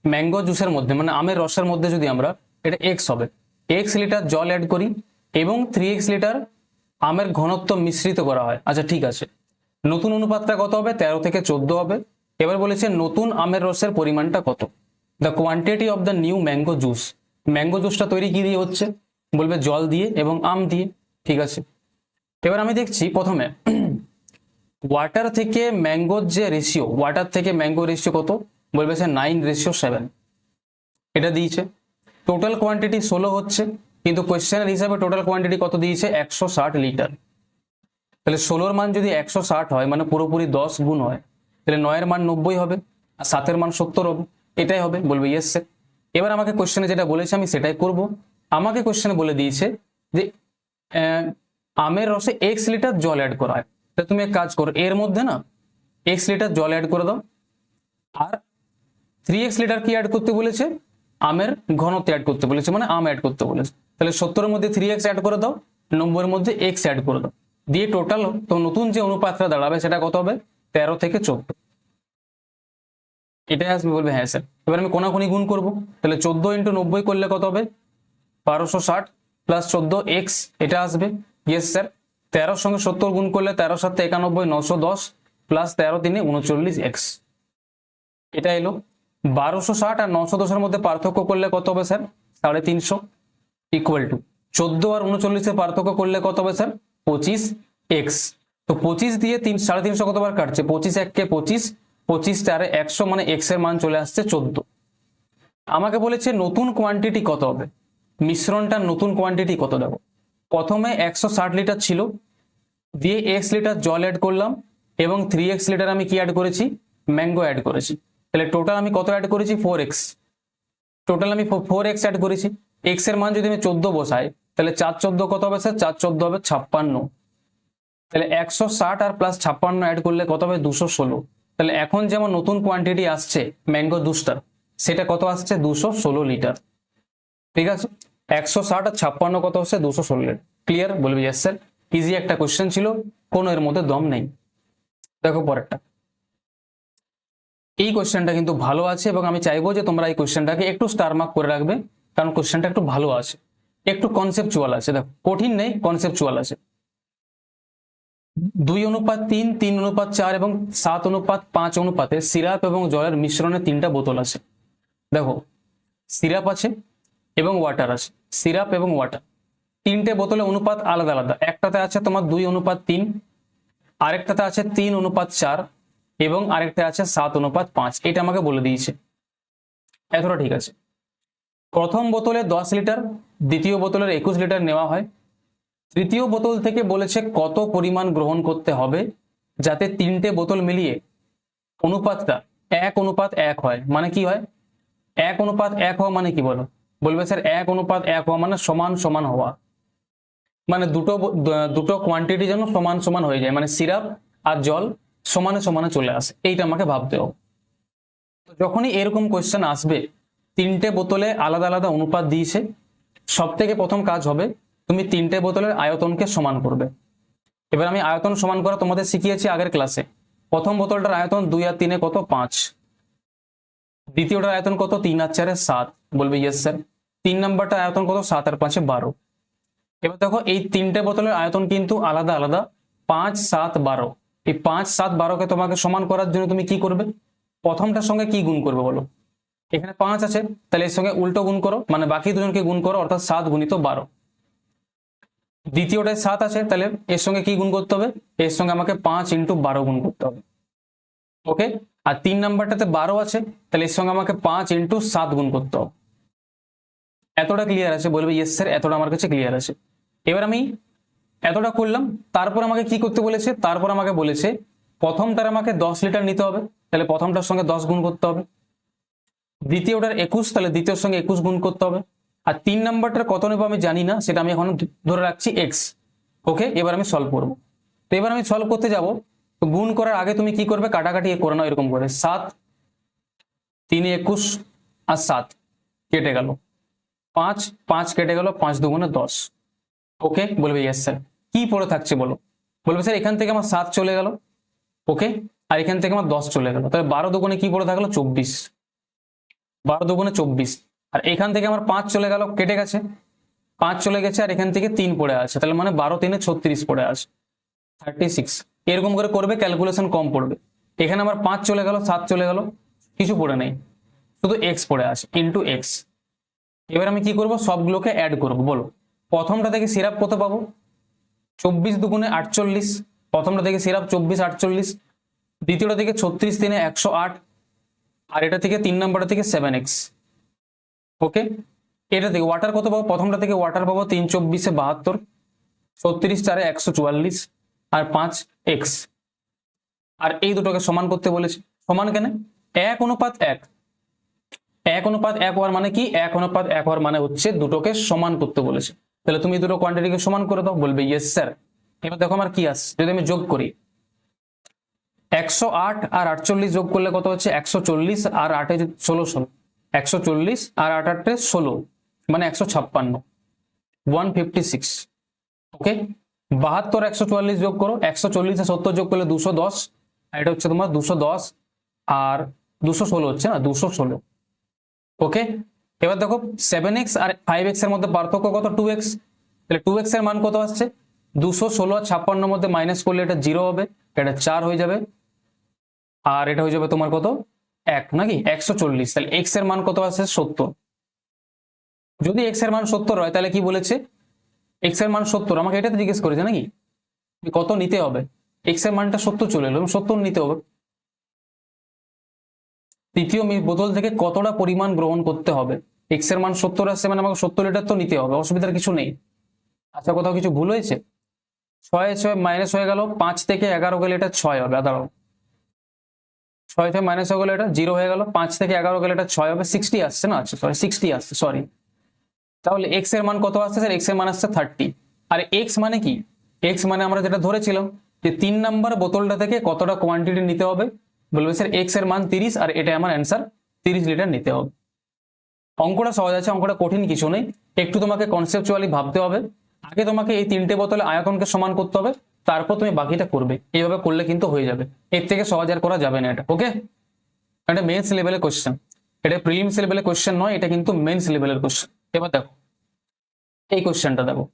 ম্যাঙ্গো জুসের মধ্যে মানে আমের রসের মধ্যে যদি আমরা, এটা এক্স হবে, এক্স লিটার জল অ্যাড করি এবং 3x লিটার আমের ঘনত্ব মিশ্রিত করা হয়। আচ্ছা ঠিক আছে, নতুন অনুপাতটা কত হবে? 13 থেকে 14 হবে। এবার বলেছে নতুন আমের রসের পরিমাণটা কত? The quantity of the new mango juice. Mango জুসটা তৈরি কি দিয়ে হচ্ছে? বলবে জল দিয়ে এবং আম দিয়ে, ঠিক আছে। এবার আমি দেখছি প্রথমে ওয়াটার থেকে ম্যাঙ্গোর যে রেশিও, ওয়াটার থেকে ম্যাঙ্গো রেশিও কত? বলবে স্যার 9:7, এটা দিয়েছে। টোটাল কোয়ান্টিটি 16 হচ্ছে, কিন্তু কোয়েশ্চেনের হিসাবে টোটাল কোয়ান্টিটি কত দিয়েছে? 160 লিটার। তাহলে 16 মান যদি 160 হয় মানে পুরোপুরি 10 গুণ হয়, তাহলে 9 এর মান 90 হবে আর 7 এর মান 70 হবে, এটাই হবে। বলবে ইয়েস স্যার। এবার আমাকে কোশ্চেনে যেটা বলেছে আমি সেটাই করব। আমাকে কোশ্চেনে বলে দিয়েছে যে আমের রসে x লিটার জল অ্যাড করা হয়, তা তুমি এক কাজ করো, এর মধ্যে না x লিটার জল অ্যাড করে দাও আর 3x লিটার কি অ্যাড করতে বলেছে? আমের ঘনত্ব অ্যাড করতে বলেছে, মানে আম অ্যাড করতে বলেছে। তাহলে 70 এর মধ্যে 3x অ্যাড করে দাও, 90 এর মধ্যে x অ্যাড করে দাও, দিয়ে টোটাল তো নতুন যে অনুপাতটা দাঁড়াবে সেটা কত হবে? 13 থেকে 14, এটাই আসবে। বলবে হ্যাঁ স্যার। এবার আমি কোনাকুনি গুণ করব, তাহলে 14 × 90 করলে কত হবে? 1260 প্লাস 14x, এটা আসবে। Yes sir. 13 সঙ্গে 70 গুণ করলে 13 7 91, 910 প্লাস 13 3 39x, এটা এলো। 1260 আর 910 মধ্যে পার্থক্য করলে কত হবে স্যার? 350 ইকুয়াল টু 14 আর 39 পার্থক্য করলে কত হবে স্যার? 25x। তো 25 দিয়ে 350 কতবার কাটছে? 25 1 25, 25 4 100, মানে x এর মান চলে আসছে 14। আমাকে বলেছে নতুন কোয়ান্টিটি কত হবে, মিশ্রণটার নতুন কোয়ান্টিটি কত দেবো। প্রথমে 160 লিটার ছিল, দিয়ে x লিটার জল অ্যাড করলাম এবং 3x লিটার আমি কি অ্যাড করেছি? ম্যাঙ্গো অ্যাড করেছি। তাহলে টোটাল আমি কত অ্যাড করেছি? 4x। টোটাল আমি 4x অ্যাড করেছি। x এর মান যদি আমি 14 বসাই তাহলে 4 14 কত হবে স্যার? 4 14 হবে 56। তাহলে 160 আর প্লাস 56 অ্যাড করলে কত হবে? 216। তাহলে এখন যেমন নতুন কোয়ান্টিটি আসছে ম্যাঙ্গো জুসটার, সেটা কত আসছে? 216 লিটার। ঠিক আছে, 160 আর 56 কত হচ্ছে? 216 লিটার। ক্লিয়ার? বলবি ইয়েস স্যার। ইজি একটা কোশ্চেন ছিল, কোনো এর মধ্যে দম নেই। দেখো পরেরটা। এই কোশ্চেনটা কিন্তু ভালো আছে এবং আমি চাইবো যে তোমরা এই কোশ্চেনটাকে একটু স্টার মার্ক করে রাখবে, কারণ কোশ্চেনটা একটু ভালো আছে, একটু কনসেপচুয়াল আছে। দেখো কঠিন নেই, কনসেপচুয়াল আছে। 2:3, 3:4 এবং 7:5 অনুপাতে সিরাপ এবং জলের মিশ্রণে 3টা বোতল আছে। দেখো সিরাপ আছে এবং ওয়াটার আছে, সিরাপ এবং ওয়াটার, 3টে বোতলে অনুপাত আলাদা আলাদা। একটাতে আছে তোমার 2:3, আরেকটাতে আছে 3:4 এবং আরেকটা আছে 7:5। এটা আমাকে বলে দিয়েছে, এতটা ঠিক আছে। প্রথম বোতলে 10 লিটার, দ্বিতীয় বোতলের 21 লিটার নেওয়া হয়। তৃতীয় বোতল থেকে বলেছে কত পরিমাণ গ্রহণ করতে হবে যাতে 3টে বোতল মিলিয়ে অনুপাতটা 1:1 হয়। মানে কি হয়? 1:1 হওয়া মানে কি বলো? বলবে স্যার 1:1 হওয়া মানে সমান সমান হওয়া, মানে দুটো কোয়ান্টিটি যেন সমান সমান হয়ে যায়, মানে সিরাপ আর জল সমানে সমানে চলে আসে, এইটা আমাকে ভাবতে হবে। যখনই এরকম কোয়েশ্চেন আসবে, 3টে বোতলে আলাদা আলাদা অনুপাত দিয়েছে, সব থেকে প্রথম কাজ হবে তুমি 3টে বোতলের আয়তনকে সমান করবে। এবার আমি আয়তন সমান করা তোমাদের শিখিয়েছি আগের ক্লাসে। প্রথম বোতলটার আয়তন 2 আর 3 কত? 5। দ্বিতীয়টার আয়তন কত? 3 আর 4 7। বলবে ইয়েস স্যার। 3 নাম্বারটার আয়তন কত? 7 আর 5 12। এবার দেখো এই 3টে বোতলের আয়তন কিন্তু আলাদা আলাদা, 5 7 12। এই 5 7 12কে তোমাকে সমান করার জন্য তুমি কি করবে? প্রথমটার সঙ্গে কি গুণ করবে বলো? এখানে 5 আছে, তাহলে এর সঙ্গে উল্টো গুণ করো, মানে বাকি দুজনকে গুণ করো, অর্থাৎ 7 গুণিত 12। দ্বিতীয়টায় 7 আছে, তাহলে এর সঙ্গে কি গুণ করতে হবে? এর সঙ্গে আমাকে 5 × 12 গুণ করতে হবে। ওকে, আর 3 নাম্বারটাতে 12 আছে, তাহলে এর সঙ্গে আমাকে 5 × 7 গুণ করতে হবে। এতটা ক্লিয়ার আছে? বলবে ইয়েস স্যার, এতটা আমার কাছে ক্লিয়ার আছে। এবার আমি এতটা করলাম, তারপর আমাকে কি করতে বলেছে? তারপর আমাকে বলেছে প্রথমটার আমাকে 10 লিটার নিতে হবে, তাহলে প্রথমটার সঙ্গে 10 গুণ করতে হবে। দ্বিতীয়টার 21, তাহলে দ্বিতীয়র সঙ্গে 21 গুণ করতে হবে। আর 3 নাম্বারটার কত নেবো আমি জানি না, সেটা আমি এখন ধরে রাখছি x। ওকে, এবার আমি সলভ করবো। তো এবার আমি সলভ করতে যাব, তো গুণ করার আগে তুমি কি করবে? কাটাকাটি করে নাও এরকম করে। 7 3 21 আর 7 কেটে গেল, 5 5 কেটে গেল, 5 2 10। ওকে, বলবে ইয়েস স্যার। কি পড়ে থাকছে বলো? বলবে স্যার এখান থেকে আমার 7 চলে গেল, ওকে, আর এখান থেকে আমার 10 চলে গেল, তাহলে 12 2 কি পড়ে থাকলো? 24। 12 2 24। আর এখান থেকে আমার 5 চলে গেল, কেটে গেছে, 5 চলে গেছে, আর এখান থেকে 3 পড়ে আছে, তাহলে মানে 12 3 36 পড়ে আছে, 36। এরকম করে করবে, ক্যালকুলেশন কম পড়বে। এখানে আমার 5 চলে গেল, 7 চলে গেল, কিছু পড়ে নেই, শুধু x পড়ে আছে, ইন্টু এক্স। এবার আমি কি করব? সবগুলোকে অ্যাড করব। বলো প্রথমটা থেকে সিরাপ কত পাবো? 24 2 48। প্রথমটা থেকে সিরাপ 24 48, দ্বিতীয়টা থেকে 36 3 108, আর এটা থেকে 3 নাম্বারটা থেকে 7x। ওকে, এটা থেকে ওয়াটার কত পাবো? প্রথমটা থেকে ওয়াটার পাবো 3 24 72, 36 4 144 আর 5x। আর এই দুটোকে সমান করতে বলেছে। সমান কেন? 1:1। 1:1 হওয়ার মানে কি? 1:1 হওয়ার মানে হচ্ছে দুটোকে সমান করতে বলেছে। তাহলে তুমি দুটো কোয়ান্টিটিকে সমান করে দাও। বলবে ইয়েস স্যার। এবার দেখো আমার কি আসছে, যদি আমি যোগ করি 108 আর 48 যোগ করলে কত হচ্ছে? 140 আর 8 16 16, 140 আর 8 8 16, মানে 156, 156। ওকে, 72 144 যোগ করো, 140 আর 70 যোগ করলে 210, আর এটা হচ্ছে তোমার 210 আর 216 হচ্ছে না, 216। ওকে, এবার দেখো 7x আর 5x এর মধ্যে পার্থক্য কত? 2x। তাহলে 2x এর মান কত আসছে? 216 আর 56 মধ্যে মাইনাস করলে এটা 0 হবে, এটা 4 হয়ে যাবে, আর এটা হয়ে যাবে তোমার কত? 1 নাকি 140, তাহলে x এর মান কত আছে 70। যদি x এর মান 70 হয় তাহলে কি বলেছে, x এর মান 70, আমাকে এটা তো জিজ্ঞেস করেছে নাকি কত নিতে হবে, x এর মানটা 70 চলে এলো, 70 নিতে হবে। তৃতীয় বোতল থেকে কতটা পরিমাণ গ্রহণ করতে হবে, x এর মান 70 আসছে মানে আমাকে 70 লিটার তো নিতে হবে, অসুবিধার কিছু নেই। আচ্ছা কোথাও কিছু ভুল হয়েছে, 6 মাইনাস হয়ে গেল, 5 থেকে 11 গেলে এটা 6 হবে, দাঁড়াও 6 থেকে মাইনাস হয়ে গেলে এটা 0 হয়ে গেল, 5 থেকে 11 গেলে এটা 6 হবে, 60 আসছে না, আচ্ছা সরি 60 আসছে, সরি। তাহলে x এর মান কত আসছে স্যার, x এর মান আসছে 30। আর x মানে কি, x মানে আমরা যেটা ধরেছিলাম যে 3 নাম্বার বোতলটা থেকে কতটা কোয়ান্টিটি নিতে হবে, বলবে স্যার x এর মান 30, আর এটা আমার অ্যান্সার 30 লিটার নিতে হবে। অঙ্কটা সহজ আছে, অঙ্কটা কঠিন কিছু নেই, একটু তোমাকে কনসেপচুয়ালি ভাবতে হবে। আগে তোমাকে এই 3টে বোতলে আয়তনকে সমান করতে হবে, তারপর তুমি বাকিটা করবে, এইভাবে করলে কিন্তু হয়ে যাবে, এর থেকে সহজ আর করা যাবে না এটা, ওকে। এটা মেন্স লেভেলের কোশ্চেন, এটা প্রিলিমস লেভেলের কোশ্চেন নয়, এটা কিন্তু মেন্স লেভেলের কোশ্চেন। এবার দেখো এই কোশ্চেনটা দেখো,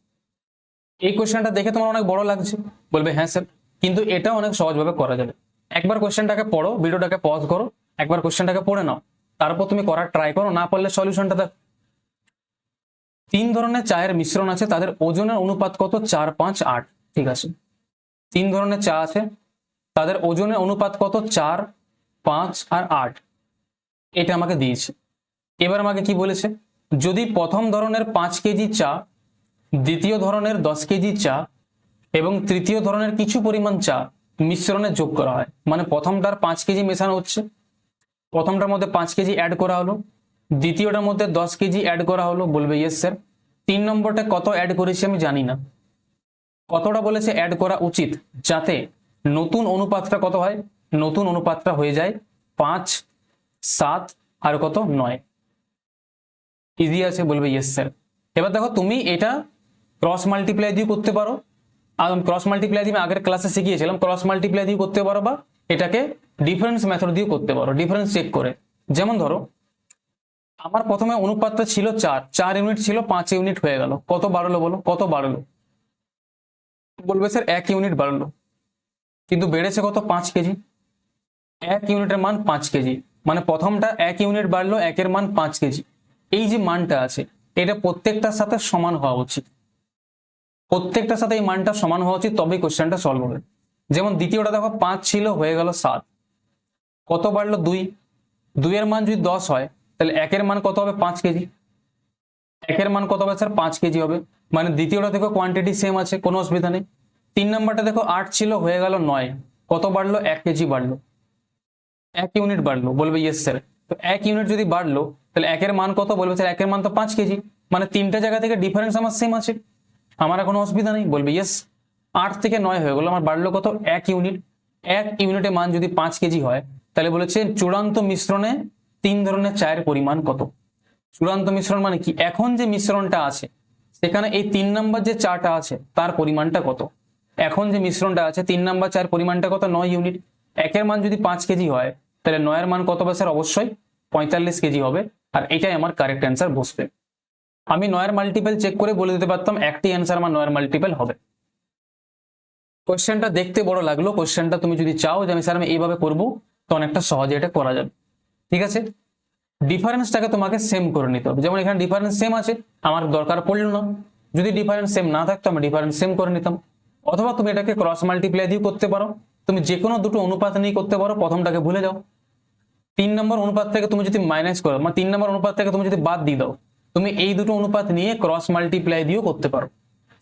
এই কোশ্চেনটা দেখে তোমার অনেক বড় লাগছে, বলবে হ্যাঁ স্যার, কিন্তু এটা অনেক সহজভাবে করা যাবে। একবার কোশ্চেনটাকে পড়ো, ভিডিওটাকে পজ করো, একবার কোশ্চেনটাকে পড়ে নাও, তারপর তুমি করার ট্রাই করো, না পারলে সলিউশনটা দেখো। 3 ধরনের চায়ের মিশ্রণ আছে, তাদের ওজনের অনুপাত কত, 4, 5, 8। ঠিক আছে, 3 ধরনের চা আছে, তাদের ওজনের অনুপাত কত, 4, 5 আর 8, এটা আমাকে দিয়েছে। এবার আমাকে কি বলেছে, যদি প্রথম ধরনের 5 কেজি চা, দ্বিতীয় ধরনের 10 কেজি চা এবং তৃতীয় ধরনের কিছু পরিমাণ চা মিশ্রণে যোগ করা হয়, মানে প্রথমটার 5 কেজি মেশানো হচ্ছে, প্রথমটার মধ্যে 5 কেজি অ্যাড করা হলো, দ্বিতীয়টার মধ্যে 10 কেজি অ্যাড করা হলো, বলবে ইয়েস স্যার। 3 নম্বরটা কত অ্যাড করেছি আমি জানি না, কতটা বলেছে অ্যাড করা উচিত, যাতে নতুন অনুপাতটা কত হয়, নতুন অনুপাতটা হয়ে যায় 5, 7 আর কত 9। ইজি আছে, বলবে ইয়েস স্যার। এবার দেখো তুমি এটা ক্রস মাল্টিপ্লাই দিয়ে করতে পারো, আর ক্রস মাল্টিপ্লাই দিয়ে আগের ক্লাসে শিখিয়েছিলাম, ক্রস মাল্টিপ্লাই দিয়ে করতে পারো, বা এটাকে ডিফারেন্স মেথড দিয়ে করতে পারো, ডিফারেন্স চেক করে। যেমন ধরো আমার প্রথমে অনুপাতটা ছিল 4 ইউনিট ছিল, 5 ইউনিট হয়ে গেল, কত বাড়লো বলো, কত বাড়লো, বলবে স্যার 1 ইউনিট বাড়লো, কিন্তু বেড়েছে কত, 5 কেজি। 1 ইউনিটের মান 5 কেজি, মানে প্রথমটা 1 ইউনিট বাড়লো, 1 এর মান 5 কেজি। এই যে মানটা আছে এটা প্রত্যেকটার সাথে সমান হওয়া উচিত, প্রত্যেকটার সাথে এই মানটা সমান হওয়া উচিত, তবেই কোশ্চেনটা সলভ হবে। যেমন দ্বিতীয়টা দেখো 5 ছিল, হয়ে গেল 7, কত বাড়লো 2, 2 এর মান যদি 10 হয় তাহলে 1 এর মান কত হবে, 5 কেজি, 1 এর মান কত হবে স্যার, 5 কেজি হবে, মানে দ্বিতীয়টা দেখো কোয়ান্টিটি সেম আছে, কোনো অসুবিধা নেই। 3 নাম্বারটা দেখো 8 ছিল, হয়ে গেল 9, কত বাড়লো, 1 কেজি বাড়লো, 1 ইউনিট বাড়লো, বলবে ইয়েস স্যার। তো 1 ইউনিট যদি বাড়লো তাহলে 1 এর মান কত, বলবে স্যার 1 এর মান তো 5 কেজি, মানে 3টে জায়গা থেকে ডিফারেন্স আমার সেম আছে, আমার কোনো অসুবিধা নেই, বলবে ইয়েস। 8 থেকে 9 হয়ে গেল, আমার বাড়লো কত, 1 ইউনিট। 1 ইউনিটের মান যদি 5 কেজি হয় তাহলে বলেছে চূড়ান্ত মিশ্রণে 3 ধরনের চায়ের পরিমাণ কত। চূড়ান্ত মিশ্রণ মানে কি, এখন যে মিশ্রণটা আছে সেখানে এই 3 নাম্বার যে চাটা আছে তার পরিমাণটা কত, এখন যে মিশ্রণটা আছে 3 নাম্বার চায়ের পরিমাণটা কত, 9 ইউনিট। 1 এর মান যদি 5 কেজি হয় তাহলে 9 এর মান কত হবে স্যার, অবশ্যই 45 কেজি হবে, আর এটাই আমার কারেক্ট অ্যান্সার বসবে। আমি 9 এর মাল্টিপল চেক করে বলে দিতে পারতাম একটি অ্যান্সার আমার 9 এর মাল্টিপল হবে। কোশ্চেনটা দেখতে বড় লাগলো, কোশ্চেনটা তুমি যদি চাও যে আমি স্যার আমি এইভাবে করবো, তো অনেকটা সহজে এটা করা যাবে। ঠিক আছে, ডিফারেন্সটাকে তোমাকে সেম করে নিতে হবে, যেমন এখানে ডিফারেন্স সেম আছে, আমার দরকার পড়লো না, যদি ডিফারেন্স সেম না থাকতো আমি ডিফারেন্স সেম করে নিতাম। অথবা তুমি এটাকে ক্রস মাল্টিপ্লাই দিয়ে করতে পারো, তুমি যে কোনো দুটো অনুপাত নিয়ে করতে পারো, প্রথমটাকে ভুলে যাও। 3 নম্বর অনুপাত থেকে তুমি যদি মাইনাস করো, মানে 3 নম্বর অনুপাত থেকে তুমি যদি বাদ দিয়ে দাও, তুমি এই দুটো অনুপাত নিয়ে ক্রস মাল্টিপ্লাই দিয়েও করতে পারো।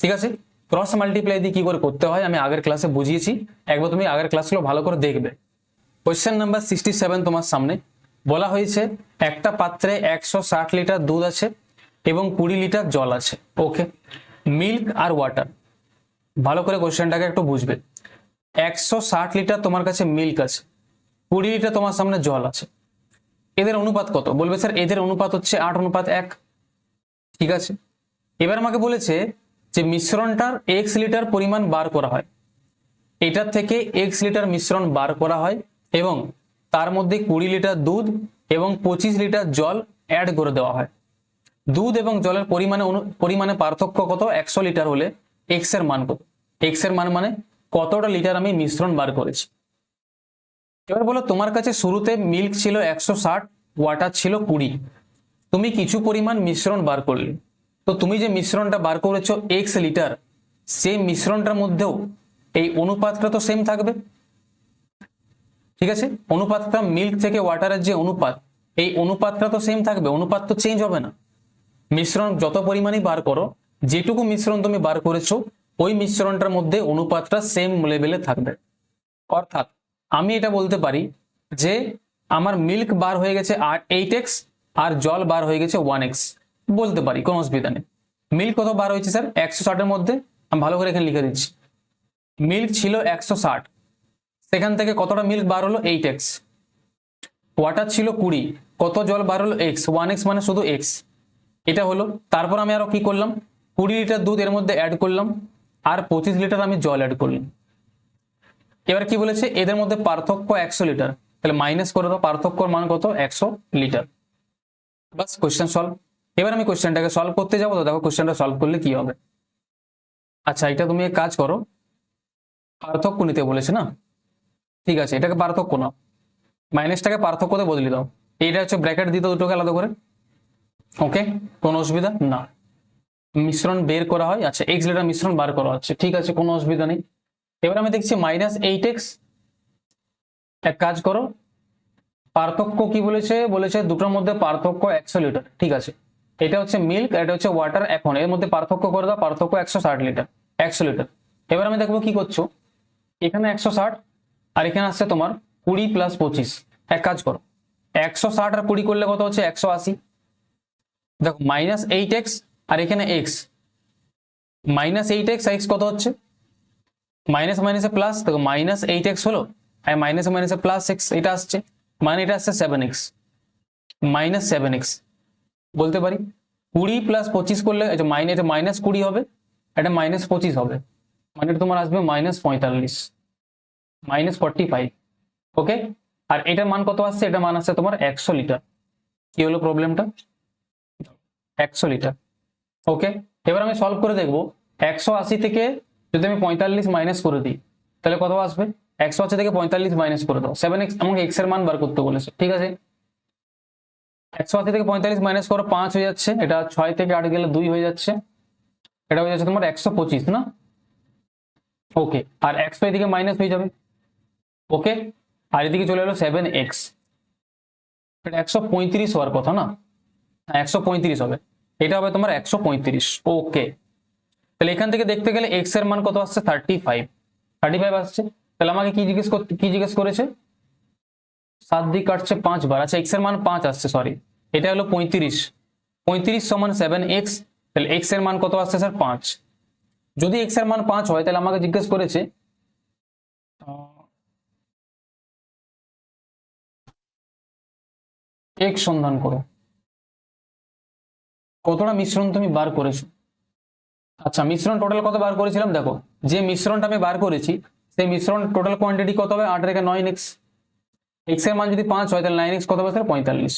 ঠিক আছে, ক্রস মাল্টিপ্লাই দিয়ে কি করে করতে হয় আমি আগের ক্লাসে বুঝিয়েছি, একবার তুমি আগের ক্লাসগুলো ভালো করে দেখবে। কোয়েশ্চেন নাম্বার 67 তোমার সামনে বলা হয়েছে একটা পাত্রে 160 লিটার দুধ আছে এবং 20 লিটার জল আছে, ওকে, মিল্ক আর ওয়াটার। ভালো করে কোয়েশ্চেনটাকে একটু বুঝবে। 160 লিটার তোমার কাছে মিল্ক আছে, 20 লিটার তোমার সামনে জল আছে, এদের অনুপাত কত, বলবে স্যার এদের অনুপাত হচ্ছে 8:1। ঠিক আছে, এবার আমাকে বলেছে যে মিশ্রণটার x লিটার পরিমাণ বার করা হয়, এটার থেকে x লিটার মিশ্রণ বার করা হয় এবং তার মধ্যে 20 লিটার দুধ এবং 25 লিটার জল অ্যাড করে দেওয়া হয়। দুধ এবং জলের পরিমাণে পার্থক্য কত, 100 লিটার হলে x এর মান কত, x এর মান মানে কতটা লিটার আমি মিশ্রণ বার করেছি। এবার বলো তোমার কাছে শুরুতে মিল্ক ছিল 160, ওয়াটার ছিল 20, তুমি কিছু পরিমাণ মিশ্রণ বার করলে। তো তুমি যে মিশ্রণটা বার করেছো এক্স লিটার, সেই মিশ্রণটার মধ্যেও এই অনুপাতটা তো সেম থাকবে, ঠিক আছে? অনুপাতটা মিল্ক থেকে ওয়াটারের যে অনুপাত, এই অনুপাতটা তো সেম থাকবে, অনুপাত তো চেঞ্জ হবে না। মিশ্রণ যত পরিমাণই বার করো, যেটুকু মিশ্রণ তুমি বার করেছো ওই মিশ্রণটার মধ্যে অনুপাতটা সেম লেভেলে থাকবে। অর্থাৎ আমি এটা বলতে পারি যে আমার মিল্ক বার হয়ে গেছে 8x আর জল বার হয়ে গেছে 1x, বলতে পারি, কোনো অসুবিধা নেই। মিল্ক কত বার হয়েছে স্যার? 160 এর মধ্যে আমি ভালো করে এখানে লিখে দিচ্ছি, মিল্ক ছিল 160, সেখান থেকে কতটা মিল্ক বার হলো 8x, ওয়াটার ছিল 20, কত জল বার হলো x, 1x মানে শুধু x, এটা হলো। তারপর আমি আরো কি করলাম, 20 লিটার দুধ এর মধ্যে অ্যাড করলাম আর 25 লিটার আমি জল অ্যাড করলাম। এবার কি বলেছে, এদের মধ্যে পার্থক্য 100 লিটার, তাহলে মাইনাস করে দাও, পার্থক্যর মান কত, 100 লিটার। বাস কোশ্চেন সলভ। এবার আমি কোশ্চেনটাকে সলভ করতে যাবো, তো দেখো কোশ্চেনটা সলভ করলে কি হবে। আচ্ছা, এটা তুমি এক কাজ করো, পার্থক্য নিতে বলেছে না, ঠিক আছে, এটাকে পার্থক্য নাও, মাইনাসটাকে পার্থক্যতে বদলে দাও, এইটা হচ্ছে ব্র্যাকেট দিতে দুটোকে আলাদা করে। ওকে, কোনো অসুবিধা না। মিশ্রণ বের করা হয়, আচ্ছা এক্স লিটার মিশ্রণ বার করা হচ্ছে, ঠিক আছে, কোনো অসুবিধা নেই। এবার আমি দেখছি -8x, এক কাজ করো, পার্থক্য কি বলেছে, বলেছে দুটোর মধ্যে পার্থক্য 100 লিটার, ঠিক আছে, এটা হচ্ছে মিল্ক, এটা হচ্ছে ওয়াটার, এখন এর মধ্যে পার্থক্য করে দাও, পার্থক্য 160 লিটার, 100 লিটার। এবার আমি দেখবো কি করছো, এখানে 160 আর এখানে আসছে তোমার 20 + 25, এক কাজ করো, 160 আর 20 করলে কত হচ্ছে, 180। দেখো -8x আর এখানে x, -8x আর x কত হচ্ছে, মাইনাস মাইনাসে প্লাস, দেখো -8x হলো আর মাইনাসে মাইনাসে +x, এটা আসছে মানে এটা আসছে 7x, -7x বলতে পারি। 20 + 25 করলে এটা -20 হবে, এটা -25 হবে, মানে এটা তোমার আসবে -45, -45। ওকে, আর এটার মান কত আসছে, এটা মান আসছে তোমার 100 লিটার। কি হলো প্রবলেমটা, 100 লিটার। ওকে, এবার আমি সলভ করে দেখবো, 180 থেকে যদি আমি 45 মাইনাস করে দিই তাহলে কত আসবে, 180 থেকে 45 মাইনাস করে দাও, 7x, আমাকে x এর মান বার করতে বলেছে, ঠিক আছে। 180 থেকে 45 মাইনাস করো, 5 হয়ে যাচ্ছে, এটা 6 থেকে 8 গেলে 2 হয়ে যাচ্ছে, এটা হয়ে যাচ্ছে তোমার 125 না। ওকে, আর 100 এদিকে মাইনাস হয়ে যাবে। ওকে, আর এদিকে চলে এলো 7x, এটা 135 হওয়ার কথা না, 135 হবে, এটা হবে তোমার 135। ওকে, তাহলে এখান থেকে দেখতে গেলে x এর মান কত আসছে, 35 আসছে। তাহলে আমাকে কি জিজ্ঞেস করেছে, 7 দিয়ে কাটছে 5 বার, আচ্ছা x এর মান 5 আসছে, সরি এটা হলো 35, 35 সমান 7x, তাহলে x এর মান কত আসছে স্যার, 5। যদি x এর মান 5 হয় তাহলে আমাকে জিজ্ঞেস করেছে x সন্ধান করো, কতটা মিশ্রণ তুমি বার করেছো। আচ্ছা, মিশ্রণ টোটাল কত বার করেছিলাম, দেখো যে মিশ্রণটা আমি বার করেছি সেই মিশ্রণ টোটাল কোয়ান্টিটি কত হবে, 8 রেখে 9x, x এর মান যদি 5 হয় তাহলে 9x কত হবে স্যার, 45,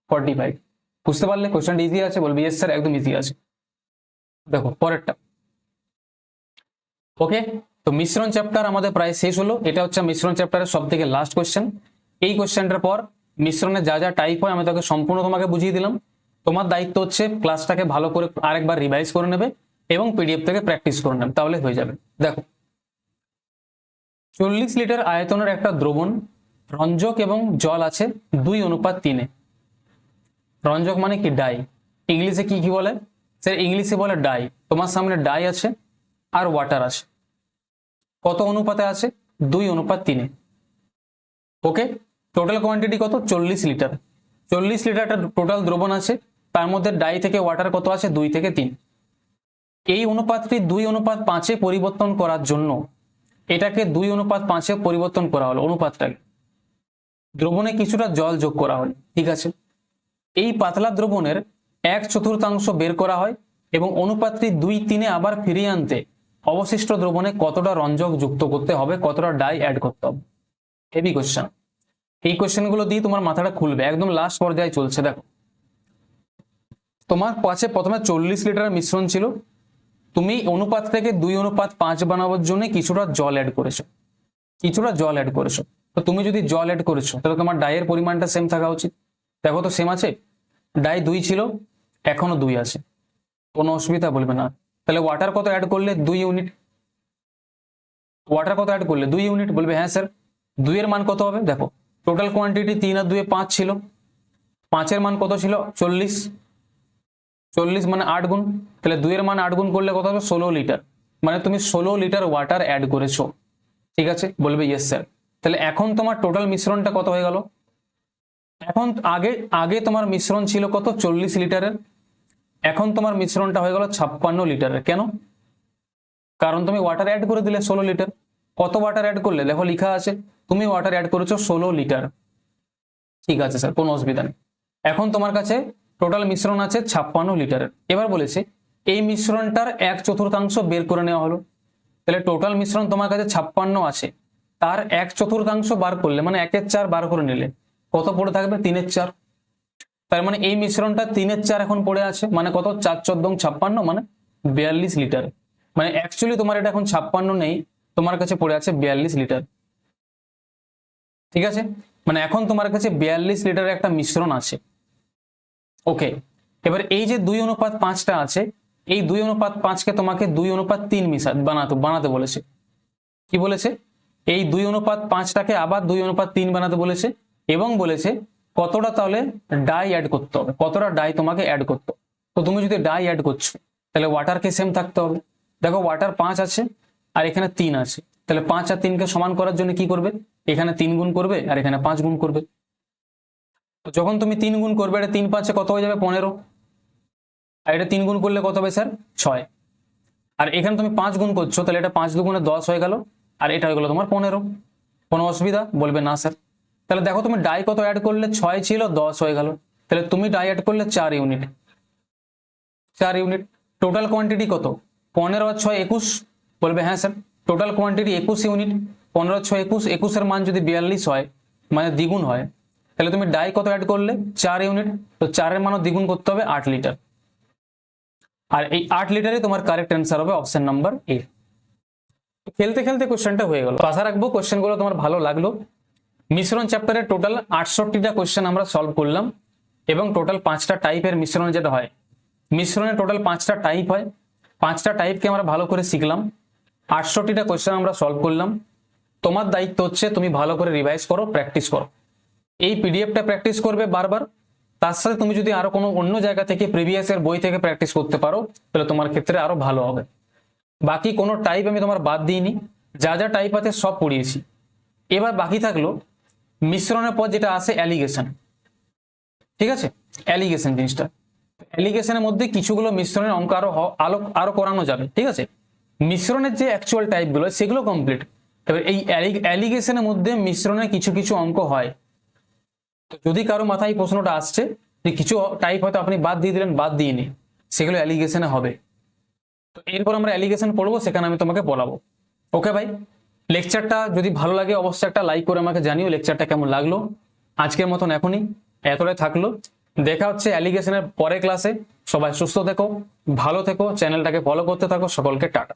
45। বুঝতে পারলে কোশ্চেনটা ইজি আছে, বলবি ইয়েস স্যার একদম ইজি আছে। দেখো পরেরটা। ওকে, তো মিশ্রণ চ্যাপ্টার আমাদের প্রায় শেষ হলো, এটা হচ্ছে মিশ্রণ চ্যাপ্টারের সব থেকে লাস্ট কোশ্চেন। এই কোশ্চেনটার পর মিশ্রণের যা যা টাইপ হয় আমি তোকে সম্পূর্ণ তোমাকে বুঝিয়ে দিলাম। তোমার দায়িত্ব হচ্ছে ক্লাসটাকে ভালো করে আরেকবার রিভাইজ করে নেবে এবং পিডিএফ থেকে প্র্যাকটিস করে নেবে, তাহলে হয়ে যাবে। দেখো 40 লিটার আয়তনের একটা দ্রবণ, রঞ্জক এবং জল আছে 2:3। রঞ্জক মানে কি, ডাই, ইংলিশে কি কি বলে স্যার, ইংলিশে বলে ডাই। তোমার সামনে ডাই আছে আর ওয়াটার আছে, কত অনুপাতে আছে, 2:3। ওকে, টোটাল কোয়ান্টিটি কত, 40 লিটার, 40 লিটার একটা টোটাল দ্রবণ আছে, তার মধ্যে ডাই থেকে ওয়াটার কত আছে, 2 থেকে 3। এই অনুপাতটি 2:5 পরিবর্তন করার জন্য এটাকে 2:5 পরিবর্তন করা হলো, অনুপাতটাকে দ্রবণে কিছুটা জল যোগ করা হলো, ঠিক আছে। এই পাতলা দ্রবণের 1/4 বের করা হয় এবং অনুপাতটি 2:3 আবার ফিরিয়ে আনতে অবশিষ্ট দ্রবণে কতটা রঞ্জক যুক্ত করতে হবে, কতটা ডাই অ্যাড করতে হবে। হেভি কোশ্চেন, এই কোশ্চেনগুলো দিয়ে তোমার মাথাটা খুলবে, একদম লাস্ট পর্যায়ে চলছে। দেখো তোমার কাছে প্রথমে 40 লিটার মিশ্রণ ছিল, তুমি অনুপাতটাকে 2:5 বানাবার জন্য কিছুটা জল অ্যাড করেছো, তো তো তুমি যদি জল অ্যাড করেছো তাহলে তোমার ডাইয়ের পরিমাণটা সেম থাকা উচিত। দেখো তো সেম আছে, ডাই 2 ছিল, এখনো 2 আছে, কোনো অসুবিধা বলবে না। তাহলে ওয়াটার কত অ্যাড করলে? 2 ইউনিট। ওয়াটার কত অ্যাড করলে? 2 ইউনিট। বলবে হ্যাঁ স্যার। 2 এর মান কত হবে? দেখো টোটাল কোয়ান্টিটি 3 আর 2 5 ছিল, 5 এর মান কত ছিল? 40। 40 মানে 8 গুণ, তাহলে 2 এর মান 8 গুণ করলে কত হবে? 16 লিটার। মানে তুমি 16 লিটার ওয়াটার অ্যাড করেছো, ঠিক আছে? বলবে ইয়েস স্যার। তাহলে এখন তোমার টোটাল মিশ্রণটা কত হয়ে গেল? এখন আগে আগে তোমার মিশ্রণ ছিল কত? 40 লিটারের, এখন তোমার মিশ্রণটা হয়ে গেল 56 লিটারের। কেন? কারণ তুমি ওয়াটার অ্যাড করে দিলে 16 লিটার। কত ওয়াটার অ্যাড করলে? দেখো লিখা আছে, তুমি ওয়াটার অ্যাড করেছো 16 লিটার। ঠিক আছে স্যার, কোনো অসুবিধা নেই। এখন তোমার কাছে টোটাল মিশ্রণ আছে 56 লিটারের। এবার বলেছে এই মিশ্রণটার 1/4 বের করে নেওয়া হলো। তাহলে টোটাল মিশ্রণ তোমার কাছে 56 আছে, তার 1/4 বার করলে মানে 1/4 বার করে নিলে কত পড়ে থাকবে? 3/4। তার মানে এই মিশ্রণটা 3/4 এখন পড়ে আছে, মানে কত? 4×4 = 56, মানে 42 লিটার। মানে অ্যাকচুয়ালি তোমার এটা এখন 56 নেই, তোমার কাছে পড়ে আছে 42 লিটার। ঠিক আছে, মানে এখন তোমার কাছে 42 লিটারের একটা মিশ্রণ আছে। ওকে, এবার এই যে 2:5টা আছে, এই 2:5কে তোমাকে 2:3 বানাতে বলেছে। কি বলেছে? এই 2:5টাকে আবার 2:3 বানাতে বলেছে, এবং বলেছে কতটা তাহলে ডাই অ্যাড করতে হবে, কতটা ডাই তোমাকে অ্যাড করতে হবে। তো তুমি যদি ডাই অ্যাড করছো তাহলে ওয়াটারকে সেম থাকতে হবে। দেখো ওয়াটার 5 আছে আর এখানে 3 আছে, তাহলে 5 আর 3কে সমান করার জন্য কি করবে? এখানে 3 গুণ করবে আর এখানে 5 গুণ করবে। তো যখন তুমি 3 গুণ করবে, এটা 3 5 কত হয়ে যাবে? 15। আর এটা 3 গুণ করলে কত হবে স্যার? 6। আর এখানে তুমি 5 গুণ করছো, তাহলে এটা 5 2 10 হয়ে গেল, আর এটা হয়ে গেল তোমার 15। কোনো অসুবিধা? বলবে না স্যার। তাহলে দেখো তুমি ডাই কত অ্যাড করলে? 6 ছিল, 10 হয়ে গেল, তাহলে তুমি ডাই অ্যাড করলে 4 ইউনিট। 4 ইউনিট। টোটাল কোয়ান্টিটি কত? 15 আর 6 21। বলবে হ্যাঁ স্যার। Total quantity 21 unit. 15 আর 6 21, 21 এর মান যদি 42 হয়, মানে দ্বিগুণ হয়, তাহলে তুমি ডাই কত অ্যাড করলে? 4 ইউনিট। তো 4 এর মানও দ্বিগুণ করতে হবে, 8 লিটার। আর এই 8 লিটারে তোমার কারেক্ট অ্যান্সার হবে অপশন নাম্বার এ। খেলতে খেলতে কোশ্চেনটা হয়ে গেল। আশা রাখবো কোশ্চেনগুলো তোমার ভালো লাগলো। মিশ্রণ চ্যাপ্টারে টোটাল 68টা কোশ্চেন আমরা সলভ করলাম, এবং টোটাল 5টা টাইপের মিশ্রণ যেটা হয়, মিশ্রণে টোটাল 5টা টাইপ হয়, 5টা টাইপকে আমরা ভালো করে শিখলাম। 68টা কোশ্চেন আমরা সলভ করলাম। তোমার দায়িত্ব হচ্ছে তুমি ভালো করে রিভাইজ করো, প্র্যাকটিস করো। এই পিডিএফটা প্র্যাকটিস করবে বারবার। তার সাথে তুমি যদি আরো কোনো অন্য জায়গা থেকে প্রিভিয়াস এর বই থেকে প্র্যাকটিস করতে পারো, তাহলে তোমার ক্ষেত্রে আরো ভালো হবে। বাকি কোনো টাইপ আমি তোমার বাদ দিইনি, যা যা টাইপ আছে সব পড়িয়েছি। এবার বাকি থাকলো মিশ্রণের পর যেটা আসে অ্যালিগেশন। ঠিক আছে, অ্যালিগেশন জিনিসটা, অ্যালিগেশনের মধ্যে কিছুগুলো মিশ্রণের অঙ্ক আরো করানো যাবে। ঠিক আছে, মিশ্রণের যে অ্যাকচুয়াল টাইপগুলো সেগুলো কমপ্লিট। তবে এই অ্যালিগেশনের মধ্যে মিশ্রণের কিছু কিছু অঙ্ক হয়। তো যদি কারো মাথায় প্রশ্নটা আসছে যে কিছু টাইপ হয়তো আপনি বাদ দিয়ে দিলেন, বাদ দিয়ে নি, সেগুলো অ্যালিগেশনে হবে। তো এরপর আমরা অ্যালিগেশন পড়বো, সেখানে আমি তোমাকে বলাবো। ওকে ভাই, লেকচারটা যদি ভালো লাগে অবশ্যই একটা লাইক করে আমাকে জানিও লেকচারটা কেমন লাগলো। আজকের মতন এখনই এতটাই থাকলো, দেখা হচ্ছে অ্যালিগেশনের পরের ক্লাসে। সবাই সুস্থ থেকো, ভালো থেকো, চ্যানেলটাকে ফলো করতে থাকো। সকলকে টাটা।